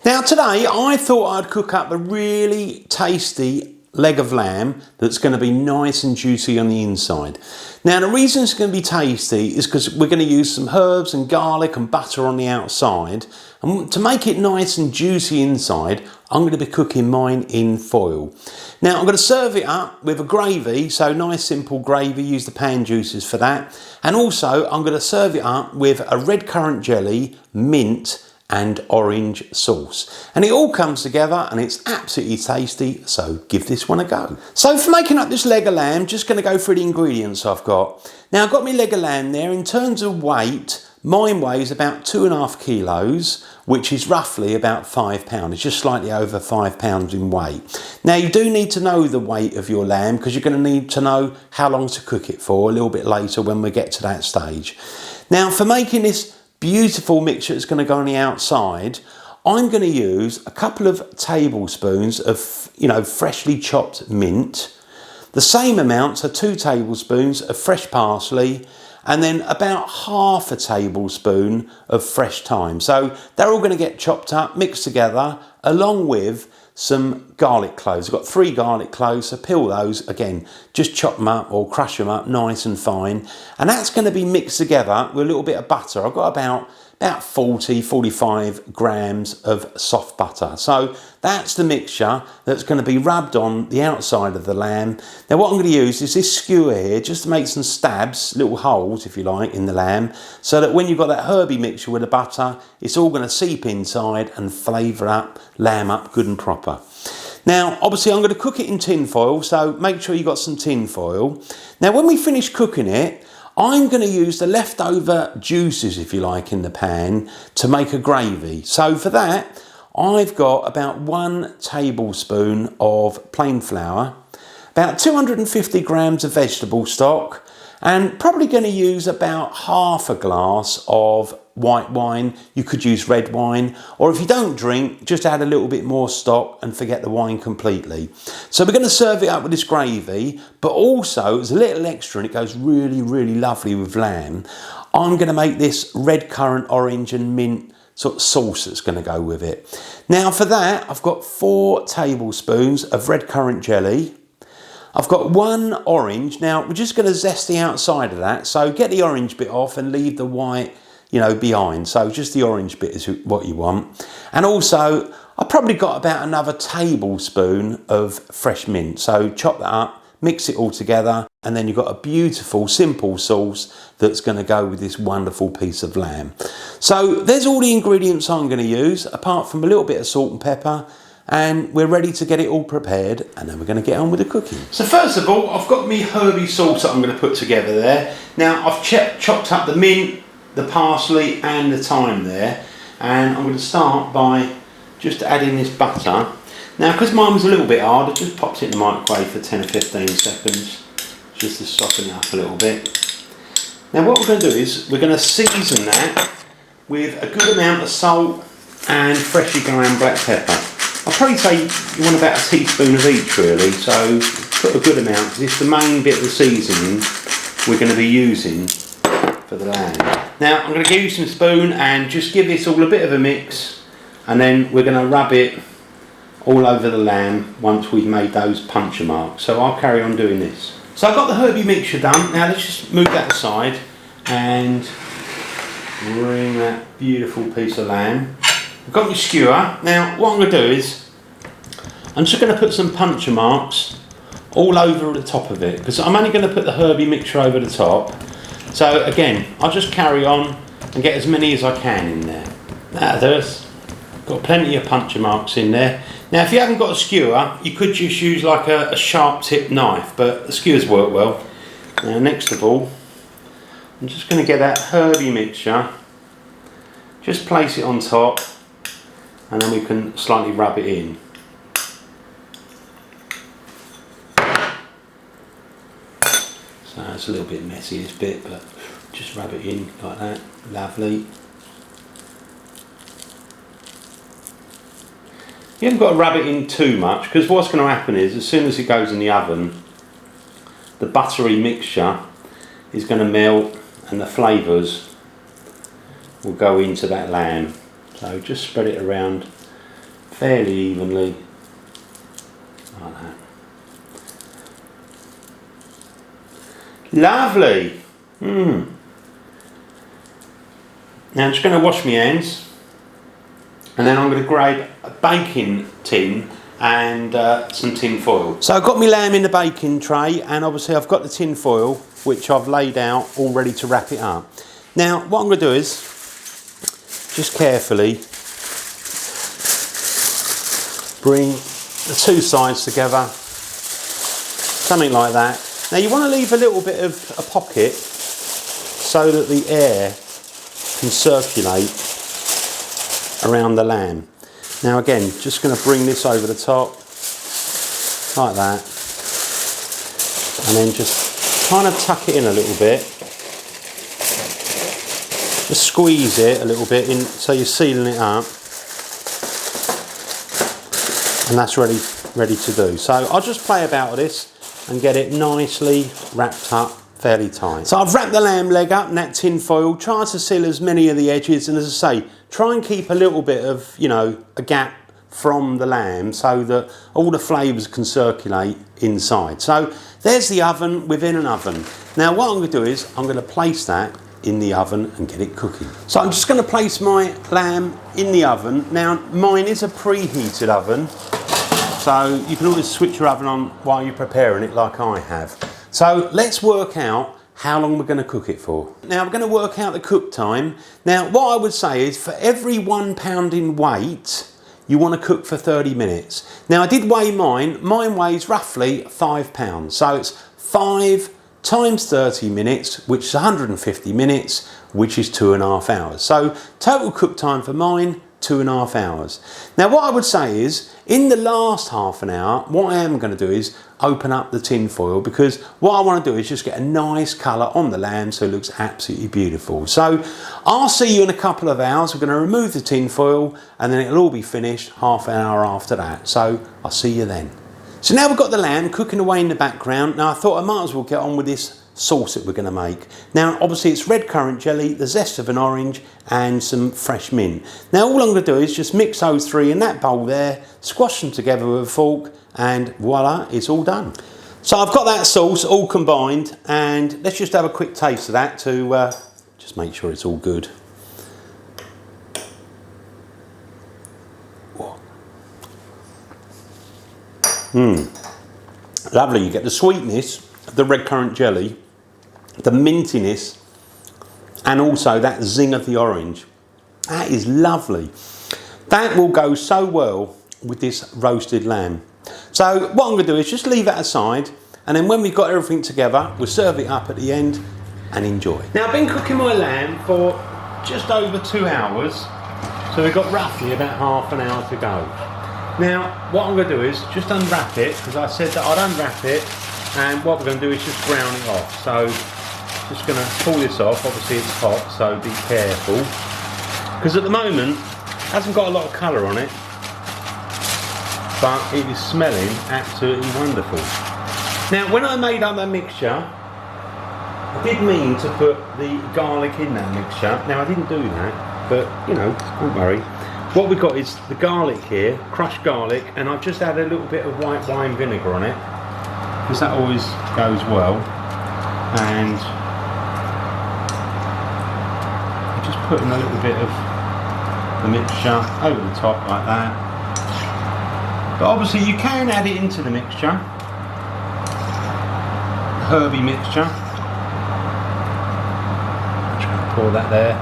Now today I thought I'd cook up a really tasty leg of lamb that's going to be nice and juicy on the inside. Now the reason it's going to be tasty is because we're going to use some herbs and garlic and butter on the outside, and to make it nice and juicy inside I'm going to be cooking mine in foil. Now I'm going to serve it up with a gravy, so nice simple gravy, use the pan juices for that, and also I'm going to serve it up with a red currant jelly, mint and orange sauce, and it all comes together and it's absolutely tasty, so give this one a go. So for making up this leg of lamb, just going to go through the ingredients I've got. Now I've got my leg of lamb there. In terms of weight, mine weighs about 2.5 kilos, which is roughly about £5. It's just slightly over £5 in weight. Now you do need to know the weight of your lamb because you're going to need to know how long to cook it for a little bit later when we get to that stage. Now for making this beautiful mixture that's going to go on the outside, I'm going to use a couple of tablespoons of freshly chopped mint, the same amount, so 2 tablespoons of fresh parsley, and then about half a tablespoon of fresh thyme. So they're all going to get chopped up, mixed together, along with some garlic cloves. I've got 3 garlic cloves, so peel those, again, just chop them up or crush them up nice and fine. And that's going to be mixed together with a little bit of butter. I've got about 45 grams of soft butter. So that's the mixture that's going to be rubbed on the outside of the lamb. Now what I'm going to use is this skewer here just to make some stabs, little holes if you like, in the lamb, so that when you've got that herby mixture with the butter, it's all going to seep inside and flavour lamb up good and proper. Now obviously I'm going to cook it in tin foil, so make sure you've got some tin foil. Now when we finish cooking it, I'm going to use the leftover juices, if you like, in the pan to make a gravy. So for that, I've got about 1 tablespoon of plain flour, about 250 grams of vegetable stock, and probably going to use about half a glass of white wine. You could use red wine, or if you don't drink, just add a little bit more stock and forget the wine completely. So we're going to serve it up with this gravy, but also as a little extra, and it goes really, really lovely with lamb, I'm going to make this red currant, orange and mint sort of sauce that's going to go with it. Now for that, I've got 4 tablespoons of red currant jelly. I've got 1 orange. Now we're just going to zest the outside of that, so get the orange bit off and leave the white behind. So just the orange bit is what you want. And also I've probably got about another tablespoon of fresh mint. So chop that up, mix it all together, and then you've got a beautiful simple sauce that's going to go with this wonderful piece of lamb. So there's all the ingredients I'm going to use, apart from a little bit of salt and pepper, and we're ready to get it all prepared, and then we're going to get on with the cooking. So first of all, I've got me herby sauce that I'm going to put together there. Now I've chopped up the mint, the parsley and the thyme there, and I'm going to start by just adding this butter. Now because mine was a little bit hard, I just popped it in the microwave for 10 or 15 seconds just to soften it up a little bit. Now what we're going to do is we're going to season that with a good amount of salt and freshly ground black pepper. I'd probably say you want about a teaspoon of each really, so put a good amount because it's the main bit of the seasoning we're going to be using for the lamb. Now I'm going to give you some spoon and just give this all a bit of a mix, and then we're going to rub it all over the lamb once we've made those puncture marks. So I'll carry on doing this. So I've got the herby mixture done. Now let's just move that aside and bring that beautiful piece of lamb. I've got my skewer. Now what I'm going to do is I'm just going to put some puncture marks all over the top of it, because I'm only going to put the herby mixture over the top. So again, I'll just carry on and get as many as I can in there. There's got plenty of puncture marks in there. Now if you haven't got a skewer, you could just use like a sharp tip knife, but the skewers work well. Now next of all, I'm just going to get that herby mixture, just place it on top, and then we can slightly rub it in. So it's a little bit messy this bit, but just rub it in like that. Lovely. You haven't got to rub it in too much, because what's going to happen is as soon as it goes in the oven, the buttery mixture is going to melt and the flavours will go into that lamb. So just spread it around fairly evenly, like that. Lovely. Now I'm just going to wash my hands, and then I'm going to grab a baking tin and some tin foil. So I've got my lamb in the baking tray, and obviously I've got the tin foil which I've laid out all ready to wrap it up. Now what I'm going to do is just carefully bring the two sides together, something like that. Now you want to leave a little bit of a pocket so that the air can circulate around the lamb. Now again, just going to bring this over the top, like that, and then just kind of tuck it in a little bit. Just squeeze it a little bit in so you're sealing it up. And that's ready to do. So I'll just play about with this and get it nicely wrapped up fairly tight. So I've wrapped the lamb leg up in that tin foil, try to seal as many of the edges, and as I say, try and keep a little bit of, you know, a gap from the lamb so that all the flavours can circulate inside. So there's the oven within an oven. Now what I'm going to do is I'm going to place that in the oven and get it cooking. So I'm just going to place my lamb in the oven. Now mine is a preheated oven, so you can always switch your oven on while you're preparing it like I have. So let's work out how long we're going to cook it for. Now we're going to work out the cook time. Now what I would say is for every 1 pound in weight, you want to cook for 30 minutes. Now I did weigh mine. Mine weighs roughly 5 pounds. So it's 5 times 30 minutes, which is 150 minutes, which is 2.5 hours. So total cook time for mine, 2.5 hours. Now what I would say is, in the last half an hour, what I am going to do is open up the tin foil, because what I want to do is just get a nice colour on the lamb so it looks absolutely beautiful. So I'll see you in a couple of hours. We're going to remove the tin foil and then it'll all be finished half an hour after that. So I'll see you then. So now we've got the lamb cooking away in the background. Now I thought I might as well get on with this sauce that we're going to make. Now obviously it's red currant jelly, the zest of an orange and some fresh mint. Now all I'm going to do is just mix those three in that bowl there, squash them together with a fork, and voila, it's all done. So I've got that sauce all combined, and let's just have a quick taste of that to just make sure it's all good. Lovely. You get the sweetness of the red currant jelly, the mintiness, and also that zing of the orange. That is lovely. That will go so well with this roasted lamb. So what I'm going to do is just leave that aside, and then when we've got everything together, we'll serve it up at the end and enjoy. Now I've been cooking my lamb for just over 2 hours, so we've got roughly about half an hour to go. Now what I'm going to do is just unwrap it, because I said that I'd unwrap it, and what we're going to do is just brown it off. So just going to pull this off. Obviously it's hot, so be careful, because at the moment it hasn't got a lot of colour on it, but it is smelling absolutely wonderful. Now when I made up that mixture, I did mean to put the garlic in that mixture. Now I didn't do that, but you know, don't worry. What we've got is the garlic here, crushed garlic, and I've just added a little bit of white wine vinegar on it, because that always goes well. And I'm just putting a little bit of the mixture over the top like that. But obviously you can add it into the mixture, herby mixture. I'm just going to pour that there.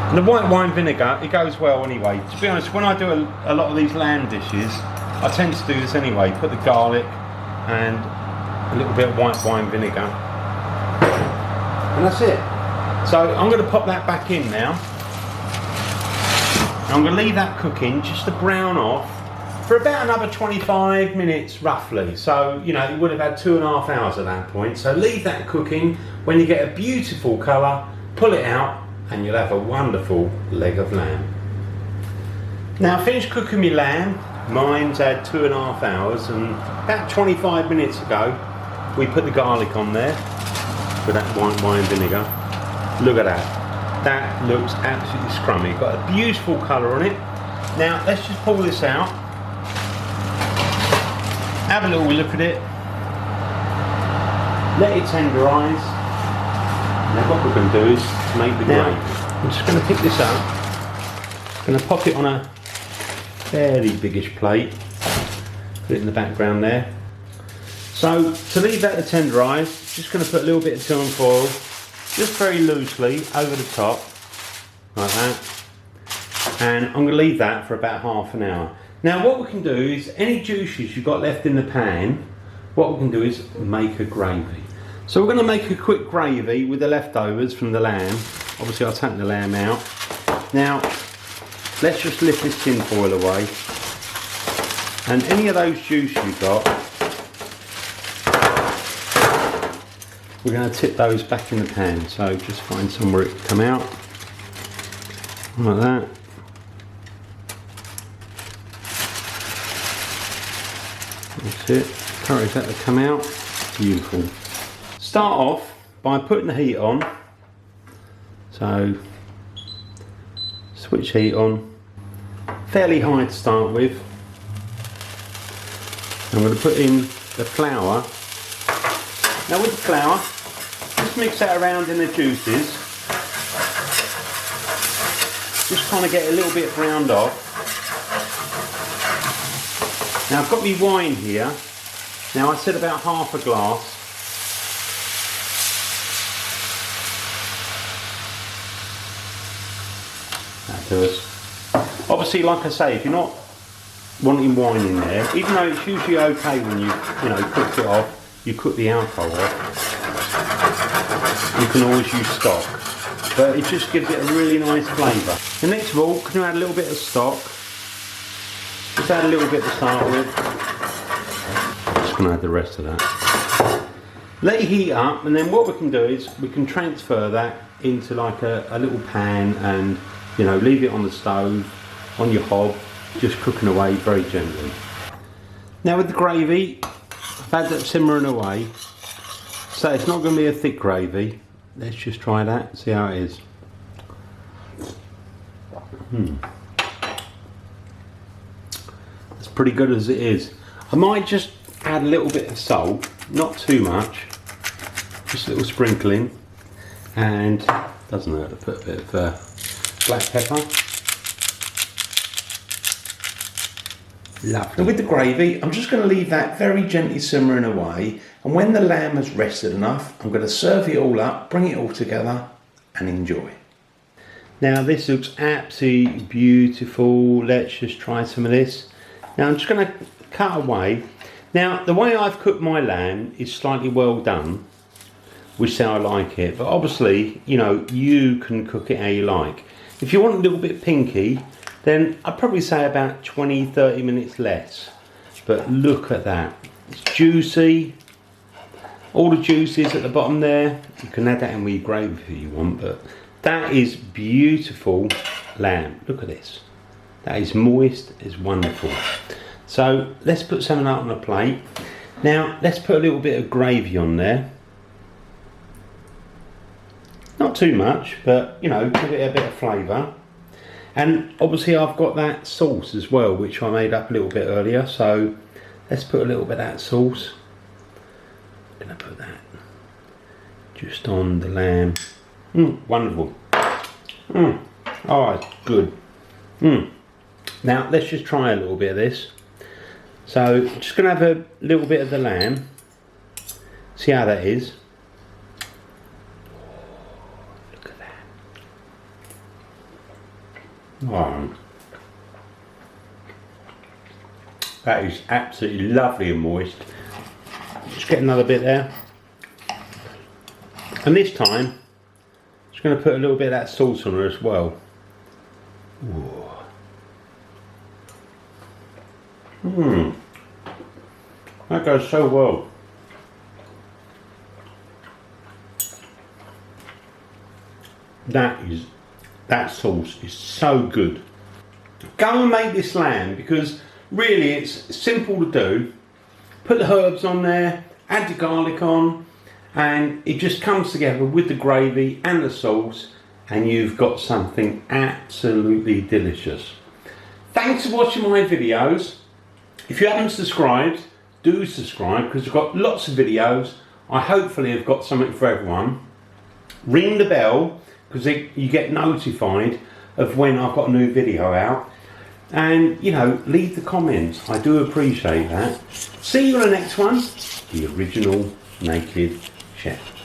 And the white wine vinegar, it goes well anyway. To be honest, when I do a lot of these lamb dishes, I tend to do this anyway. Put the garlic and a little bit of white wine vinegar. And that's it. So I'm going to pop that back in now. And I'm going to leave that cooking just to brown off for about another 25 minutes roughly. So, you know, you would have had 2.5 hours at that point. So leave that cooking. When you get a beautiful colour, pull it out and you'll have a wonderful leg of lamb. Now I finished cooking my lamb. Mine's had 2.5 hours, and about 25 minutes ago we put the garlic on there with that white wine vinegar. Look at that. That looks absolutely scrummy. Got a beautiful colour on it. Now let's just pull this out have a little look at it, let it tenderise. Now what we're going to do is make the gravy. I'm just going to pick this up, going to pop it on a fairly biggish plate, put it in the background there. So to leave that to tenderise, just going to put a little bit of tin foil, just very loosely over the top, like that. And I'm going to leave that for about half an hour. Now what we can do is, any juices you've got left in the pan, what we can do is make a gravy. So we're going to make a quick gravy with the leftovers from the lamb. Obviously I'll take the lamb out. Now let's just lift this tin foil away. And any of those juices you've got, we're going to tip those back in the pan. So just find somewhere it can come out, like that. That's it. Encourage that to come out. Beautiful. Start off by putting the heat on. So switch heat on. Fairly high to start with. I'm going to put in the flour. Now with the flour, just mix that around in the juices. Just kind of get a little bit browned off. Now I've got my wine here. Now I said about half a glass. That does. Obviously, like I say, if you're not wanting wine in there, even though it's usually okay when you cook it off, you cook the alcohol off, you can always use stock. But it just gives it a really nice flavour. And next of all, can you add a little bit of stock? Just add a little bit to start with. Just going to add the rest of that. Let it heat up, and then what we can do is we can transfer that into like a little pan, and leave it on the stove, on your hob, just cooking away very gently. Now with the gravy, I've had that simmering away, so it's not going to be a thick gravy. Let's just try that, see how it is. It's pretty good as it is. I might just add a little bit of salt, not too much, just a little sprinkling, and doesn't hurt to put a bit of black pepper. Lovely. And with the gravy, I'm just going to leave that very gently simmering away, and when the lamb has rested enough, I'm going to serve it all up, bring it all together, and enjoy. Now this looks absolutely beautiful. Let's just try some of this. Now I'm just going to cut away. Now the way I've cooked my lamb is slightly well done, which is how I like it, but obviously you can cook it how you like. If you want a little bit pinky, then I'd probably say about 20-30 minutes less. But look at that, it's juicy. All the juices at the bottom there, you can add that in with your gravy if you want, but that is beautiful lamb. Look at this, that is moist, it's wonderful. So let's put some of that on a plate. Now let's put a little bit of gravy on there. Not too much, but give it a bit of flavour. And obviously I've got that sauce as well, which I made up a little bit earlier, so let's put a little bit of that sauce. I'm going to put that just on the lamb. Wonderful. Oh, it's good. Now let's just try a little bit of this. So just going to have a little bit of the lamb, see how that is. Oh, that is absolutely lovely and moist. Just get another bit there, and this time I'm just going to put a little bit of that sauce on her as well. That goes so well. That sauce is so good. Go and make this lamb, because really it's simple to do. Put the herbs on there, add the garlic on, and it just comes together with the gravy and the sauce, and you've got something absolutely delicious. Thanks for watching my videos. If you haven't subscribed, do subscribe because I've got lots of videos. I hopefully have got something for everyone. Ring the bell because you get notified of when I've got a new video out. And, you know, leave the comments. I do appreciate that. See you on the next one. The Original Naked Chef.